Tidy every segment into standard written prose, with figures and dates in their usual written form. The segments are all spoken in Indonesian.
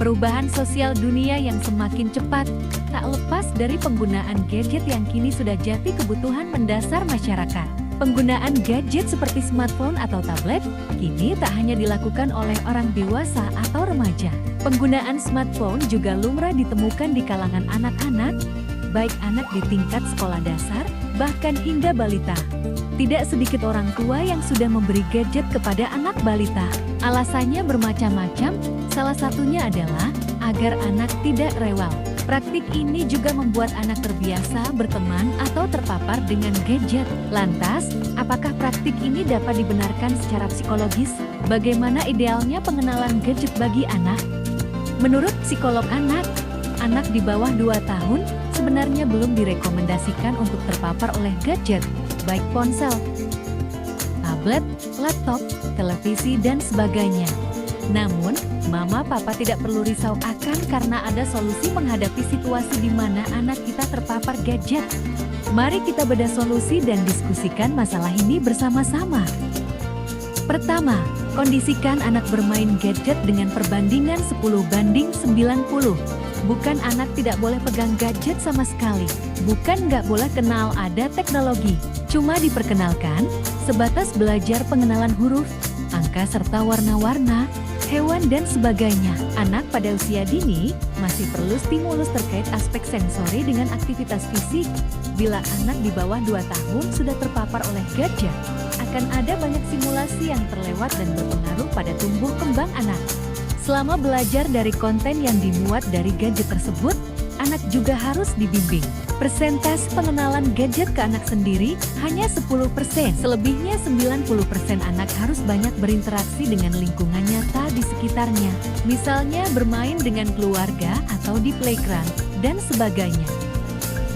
Perubahan sosial dunia yang semakin cepat, tak lepas dari penggunaan gadget yang kini sudah jadi kebutuhan mendasar masyarakat. Penggunaan gadget seperti smartphone atau tablet, kini tak hanya dilakukan oleh orang dewasa atau remaja. Penggunaan smartphone juga lumrah ditemukan di kalangan anak-anak, baik anak di tingkat sekolah dasar, bahkan hingga balita. Tidak sedikit orang tua yang sudah memberi gadget kepada anak balita. Alasannya bermacam-macam, salah satunya adalah agar anak tidak rewel. Praktik ini juga membuat anak terbiasa berteman atau terpapar dengan gadget. Lantas, apakah praktik ini dapat dibenarkan secara psikologis? Bagaimana idealnya pengenalan gadget bagi anak? Menurut psikolog anak di bawah 2 tahun sebenarnya belum direkomendasikan untuk terpapar oleh gadget, baik ponsel, tablet, laptop, televisi, dan sebagainya. Namun, mama papa tidak perlu risau karena ada solusi menghadapi situasi di mana anak kita terpapar gadget. Mari kita bedah solusi dan diskusikan masalah ini bersama-sama. Pertama, kondisikan anak bermain gadget dengan perbandingan 10:90. Bukan anak tidak boleh pegang gadget sama sekali. Bukan nggak boleh kenal ada teknologi. Cuma diperkenalkan, sebatas belajar pengenalan huruf, angka serta warna-warna, hewan dan sebagainya. Anak pada usia dini masih perlu stimulus terkait aspek sensori dengan aktivitas fisik. Bila anak di bawah 2 tahun sudah terpapar oleh gadget, akan ada banyak simulasi yang terlewat dan berpengaruh pada tumbuh kembang anak. Selama belajar dari konten yang dimuat dari gadget tersebut, anak juga harus dibimbing. Persentase pengenalan gadget ke anak sendiri hanya 10%, selebihnya 90% anak harus banyak berinteraksi dengan lingkungan nyata di sekitarnya. Misalnya bermain dengan keluarga atau di playground, dan sebagainya.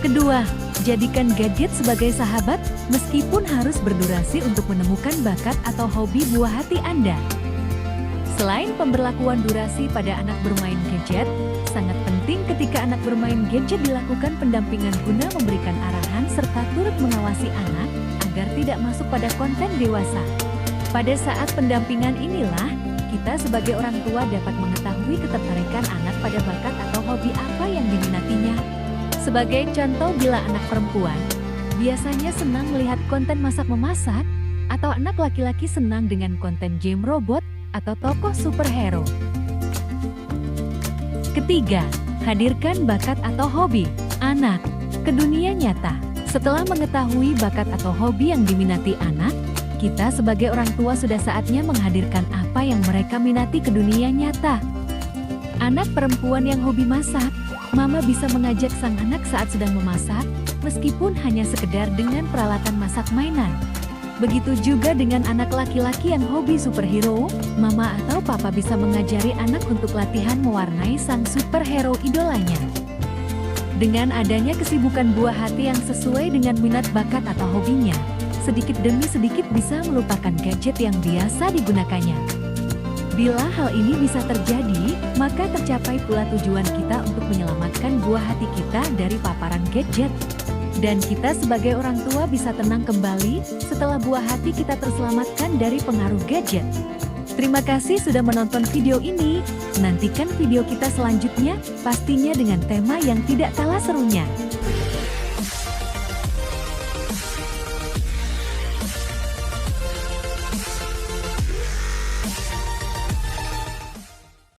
Kedua, jadikan gadget sebagai sahabat meskipun harus berdurasi untuk menemukan bakat atau hobi buah hati Anda. Selain pemberlakuan durasi pada anak bermain gadget, sangat penting ketika anak bermain gadget dilakukan pendampingan guna memberikan arahan serta turut mengawasi anak agar tidak masuk pada konten dewasa. Pada saat pendampingan inilah, kita sebagai orang tua dapat mengetahui ketertarikan anak pada bakat atau hobi apa yang diminatinya. Sebagai contoh, bila anak perempuan biasanya senang melihat konten masak-memasak, atau anak laki-laki senang dengan konten game robot atau tokoh superhero. Ketiga, hadirkan bakat atau hobi anak ke dunia nyata. Setelah mengetahui bakat atau hobi yang diminati anak, kita sebagai orang tua sudah saatnya menghadirkan apa yang mereka minati ke dunia nyata. Anak perempuan yang hobi masak, mama bisa mengajak sang anak saat sedang memasak, meskipun hanya sekedar dengan peralatan masak mainan. Begitu juga dengan anak laki-laki yang hobi superhero, mama atau papa bisa mengajari anak untuk latihan mewarnai sang superhero idolanya. Dengan adanya kesibukan buah hati yang sesuai dengan minat bakat atau hobinya, sedikit demi sedikit bisa melupakan gadget yang biasa digunakannya. Bila hal ini bisa terjadi, maka tercapai pula tujuan kita untuk menyelamatkan buah hati kita dari paparan gadget. Dan kita sebagai orang tua bisa tenang kembali setelah buah hati kita terselamatkan dari pengaruh gadget. Terima kasih sudah menonton video ini. Nantikan video kita selanjutnya, pastinya dengan tema yang tidak kalah serunya.